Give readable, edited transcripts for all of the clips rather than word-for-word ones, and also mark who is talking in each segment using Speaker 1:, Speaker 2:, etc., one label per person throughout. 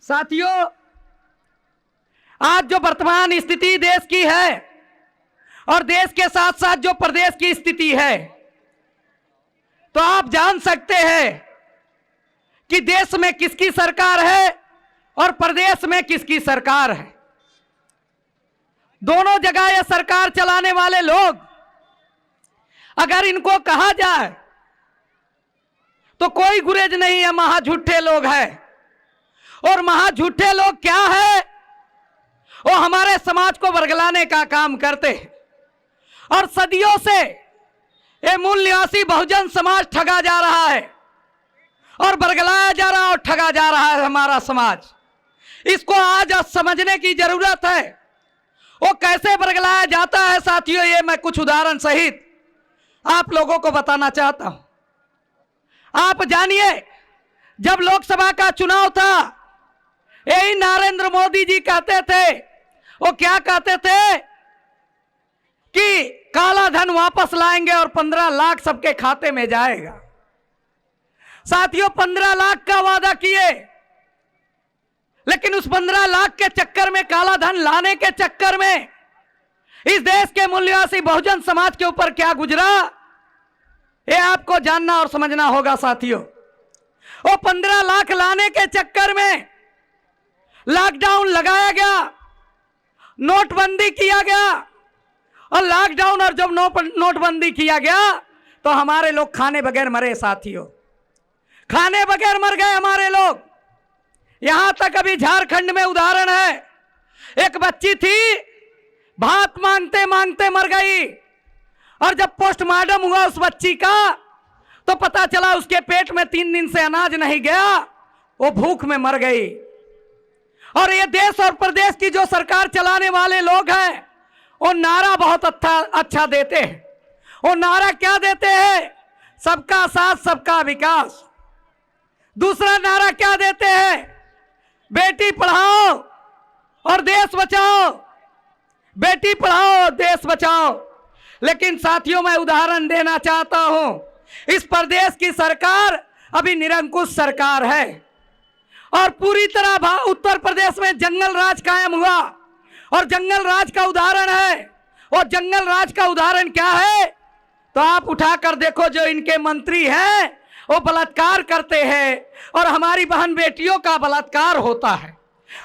Speaker 1: साथियों, आज जो वर्तमान स्थिति देश की है और देश के साथ साथ जो प्रदेश की स्थिति है, तो आप जान सकते हैं कि देश में किसकी सरकार है और प्रदेश में किसकी सरकार है। दोनों जगह ये सरकार चलाने वाले लोग, अगर इनको कहा जाए तो कोई गुरेज नहीं है, महाझूठे लोग हैं। और महाझूठे लोग क्या है? वो हमारे समाज को वर्गलाने का काम करते हैं और सदियों से ये मूल निवासी बहुजन समाज ठगा जा रहा है और वर्गलाया जा रहा है और ठगा जा रहा है हमारा समाज। इसको आज समझने की जरूरत है। वो कैसे वर्गलाया जाता है साथियों, ये मैं कुछ उदाहरण सहित आप लोगों को बताना चाहता हूं। आप जानिए, जब लोकसभा का चुनाव था, यही नरेंद्र मोदी जी कहते थे, वो क्या कहते थे कि काला धन वापस लाएंगे और 15 लाख सबके खाते में जाएगा। साथियों, 15 लाख का वादा किए, लेकिन उस 15 लाख के चक्कर में, काला धन लाने के चक्कर में इस देश के मूल निवासी बहुजन समाज के ऊपर क्या गुजरा, ये आपको जानना और समझना होगा साथियों। वो 15 लाख लाने के चक्कर में लॉकडाउन लगाया गया, नोटबंदी किया गया, और लॉकडाउन और जब नोटबंदी किया गया तो हमारे लोग खाने बगैर मरे साथियों, खाने बगैर मर गए हमारे लोग। यहां तक अभी झारखंड में उदाहरण है, एक बच्ची थी, भात मांगते मांगते मर गई, और जब पोस्टमार्टम हुआ उस बच्ची का तो पता चला उसके पेट में 3 दिन से अनाज नहीं गया, वो भूख में मर गई। और ये देश और प्रदेश की जो सरकार चलाने वाले लोग हैं, वो नारा बहुत अच्छा देते हैं। वो नारा क्या देते हैं? सबका साथ सबका विकास। दूसरा नारा क्या देते हैं? बेटी पढ़ाओ और देश बचाओ, बेटी पढ़ाओ और देश बचाओ। लेकिन साथियों, मैं उदाहरण देना चाहता हूं, इस प्रदेश की सरकार अभी निरंकुश सरकार है और पूरी तरह उत्तर प्रदेश में जंगल राज कायम हुआ। और जंगल राज का उदाहरण है, और जंगल राज का उदाहरण क्या है? तो आप उठाकर देखो, जो इनके मंत्री हैं वो बलात्कार करते हैं और हमारी बहन बेटियों का बलात्कार होता है,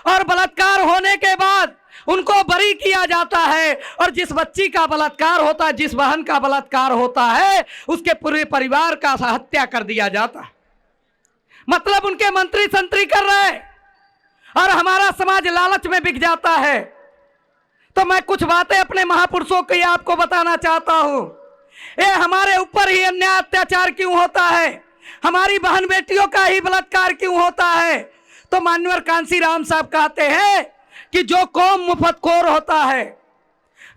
Speaker 1: और बलात्कार होने के बाद उनको बरी किया जाता है, और जिस बच्ची का बलात्कार होता है, जिस बहन का बलात्कार होता है, उसके पूरे परिवार का हत्या कर दिया जाता है। मतलब उनके मंत्री संतरी कर रहे हैं और हमारा समाज लालच में बिक जाता है। तो मैं कुछ बातें अपने महापुरुषों की आपको बताना चाहता हूं। ये हमारे ऊपर ही अन्याय अत्याचार क्यों होता है? हमारी बहन बेटियों का ही बलात्कार क्यों होता है? तो मान्यवर कांसी राम साहब कहते हैं कि जो कौम मुफ्तखोर होता है,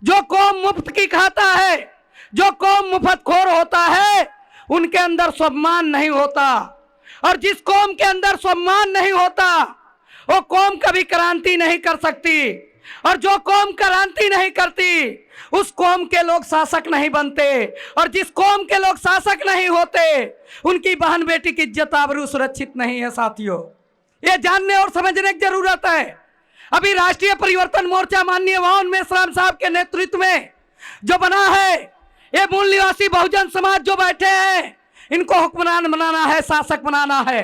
Speaker 1: जो कौम मुफ्त की खाता है, जो कौम मुफ्तखोर होता है, उनके अंदर स्वाभिमान नहीं होता। और जिस कौम के अंदर स्वाभिमान नहीं होता, वो कौम कभी क्रांति नहीं कर सकती, और जो कौम क्रांति नहीं करती, उस कौम के लोग शासक नहीं बनते, और जिस कौम के लोग शासक नहीं होते, उनकी बहन बेटी की इज्जत आबरू सुरक्षित नहीं है साथियों। ये जानने और समझने की जरूरत है। अभी राष्ट्रीय परिवर्तन मोर्चा माननीय वाहन मेश्राम साहब के नेतृत्व में जो बना है, ये मूल निवासी बहुजन समाज जो बैठे हैं, इनको हुक्मरान बनाना है, शासक बनाना है।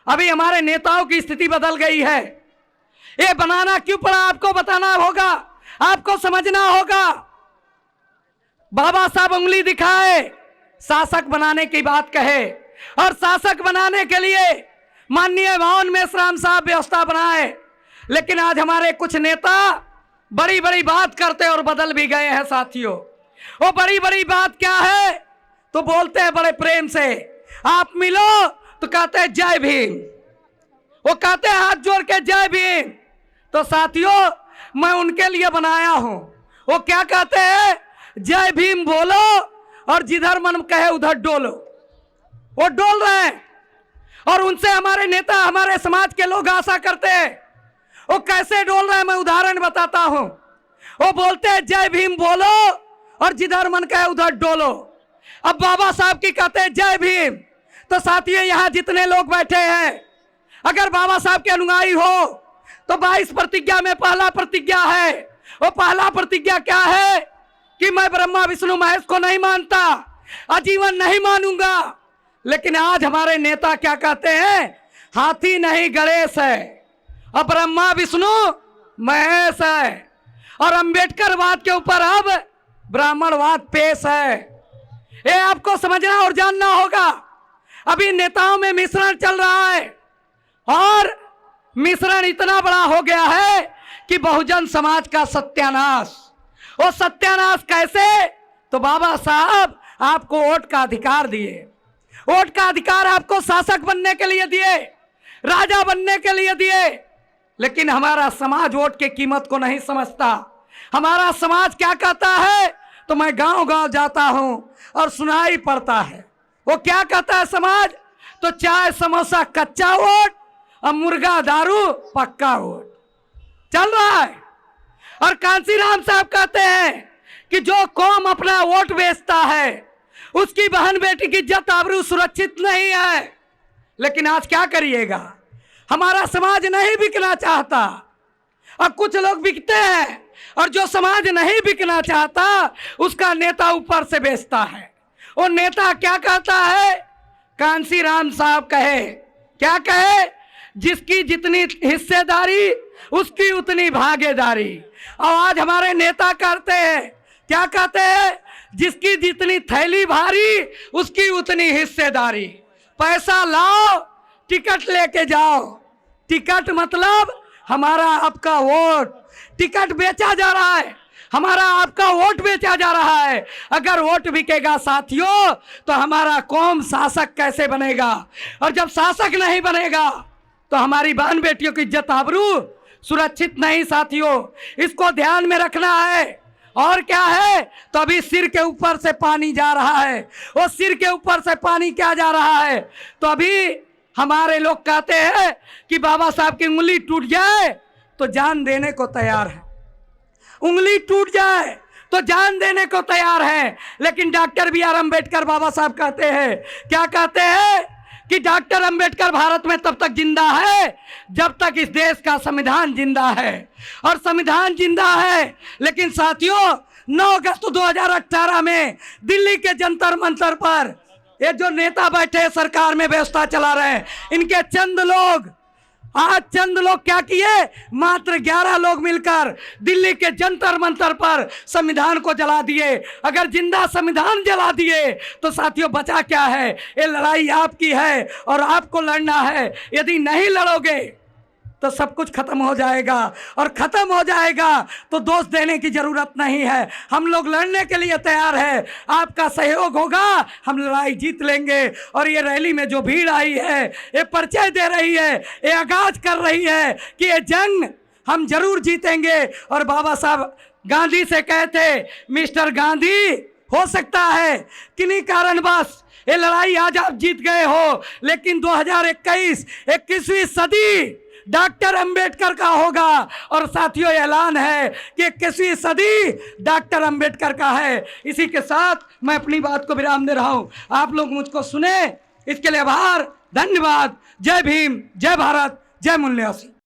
Speaker 1: अभी हमारे नेताओं की स्थिति बदल गई है। ये बनाना क्यों पड़ा, आपको बताना होगा, आपको समझना होगा। बाबा साहब उंगली दिखाए, शासक बनाने की बात कहे, और शासक बनाने के लिए माननीय वाहन मेश्राम साहब व्यवस्था बनाए। लेकिन आज हमारे कुछ नेता बड़ी बड़ी बात करते और बदल भी गए हैं साथियों। वो बड़ी बड़ी बात क्या है? तो बोलते हैं बड़े प्रेम से, आप मिलो तो कहते हैं जय भीम, वो कहते हैं हाथ जोड़ के जय भीम। तो साथियों, मैं उनके लिए बनाया हूं। वो क्या कहते हैं? जय भीम बोलो और जिधर मन कहे उधर डोलो। वो डोल रहे हैं, और उनसे हमारे नेता, हमारे समाज के लोग आशा करते हैं। वो कैसे डोल रहे हैं, मैं उदाहरण बताता हूं। वो बोलते हैं जय भीम बोलो और जिधर मन कहे उधर डोलो। अब बाबा साहब की कहते हैं जय भीम। तो साथियों, यहां जितने लोग बैठे हैं, अगर बाबा साहब के अनुयायी हो तो 22 प्रतिज्ञा में पहला प्रतिज्ञा है, वो पहला प्रतिज्ञा क्या है कि मैं ब्रह्मा विष्णु महेश को नहीं मानता, आजीवन नहीं मानूंगा। लेकिन आज हमारे नेता क्या कहते हैं, हाथी नहीं गणेश है, और ब्रह्मा विष्णु महेश है, और अंबेडकरवाद के ऊपर अब ब्राह्मणवाद पेश है। ये आपको समझना और जानना होगा। अभी नेताओं में मिश्रण चल रहा है, और मिश्रण इतना बड़ा हो गया है कि बहुजन समाज का सत्यानाश। वो सत्यानाश कैसे? तो बाबा साहब आपको वोट का अधिकार दिए, वोट का अधिकार आपको शासक बनने के लिए दिए, राजा बनने के लिए दिए, लेकिन हमारा समाज वोट की कीमत को नहीं समझता। हमारा समाज क्या कहता है, तो मैं गांव गांव जाता हूं और सुनाई पड़ता है, वो क्या कहता है समाज, तो चाय समोसा कच्चा वोट और मुर्गा दारू पक्का वोट चल रहा है। और कांसीराम साहब कहते हैं कि जो कौम अपना वोट बेचता है उसकी बहन बेटी की इज्जत आबरू सुरक्षित नहीं है। लेकिन आज क्या करिएगा, हमारा समाज नहीं बिकना चाहता, और कुछ लोग बिकते हैं, और जो समाज नहीं बिकना चाहता उसका नेता ऊपर से बेचता है। वो नेता क्या कहता है, कांसीराम साहब कहे, क्या कहे, जिसकी जितनी हिस्सेदारी उसकी उतनी भागीदारी। और आज हमारे नेता करते हैं, क्या कहते हैं, जिसकी जितनी थैली भारी उसकी उतनी हिस्सेदारी। पैसा लाओ टिकट लेके जाओ, टिकट मतलब हमारा आपका वोट, टिकट बेचा जा रहा है, हमारा आपका वोट बेचा जा रहा है। अगर वोट बिकेगा साथियों तो हमारा कौम शासक कैसे बनेगा, और जब शासक नहीं बनेगा तो हमारी बहन बेटियों की इज्जत आबरू सुरक्षित नहीं। साथियों इसको ध्यान में रखना है। और क्या है, तो अभी सिर के ऊपर से पानी जा रहा है, वो सिर के ऊपर से पानी क्या जा रहा है, तो अभी हमारे लोग कहते हैं कि बाबा साहब की उंगली टूट जाए तो जान देने को तैयार है, उंगली टूट जाए तो जान देने को तैयार है। लेकिन डॉक्टर बी आर अम्बेडकर बाबा साहब कहते हैं, क्या कहते हैं कि डॉक्टर अम्बेडकर भारत में तब तक जिंदा है जब तक इस देश का संविधान जिंदा है, और संविधान जिंदा है। लेकिन साथियों 9 अगस्त 2018 में दिल्ली के जंतर मंतर पर ये जो नेता बैठे सरकार में व्यवस्था चला रहे हैं, इनके चंद लोग, आज चंद लोग क्या किए, मात्र 11 लोग मिलकर दिल्ली के जंतर मंतर पर संविधान को जला दिए। अगर जिंदा संविधान जला दिए तो साथियों बचा क्या है, ये लड़ाई आपकी है और आपको लड़ना है। यदि नहीं लड़ोगे तो सब कुछ खत्म हो जाएगा, और खत्म हो जाएगा तो दोष देने की जरूरत नहीं है। हम लोग लड़ने के लिए तैयार है, आपका सहयोग होगा, हम लड़ाई जीत लेंगे। और ये रैली में जो भीड़ आई है, ये परिचय दे रही है, ये आगाज कर रही है कि ये जंग हम जरूर जीतेंगे। और बाबा साहब गांधी से कहते, मिस्टर गांधी, हो सकता है किन्हीं कारणवश ये लड़ाई आज आप जीत गए हो, लेकिन 2021 21वीं सदी डॉक्टर अंबेडकर का होगा। और साथियों ऐलान है कि 21वीं सदी डॉक्टर अंबेडकर का है। इसी के साथ मैं अपनी बात को विराम दे रहा हूं। आप लोग मुझको सुने, इसके लिए आभार, धन्यवाद। जय भीम, जय भारत, जय मूल्यवासी।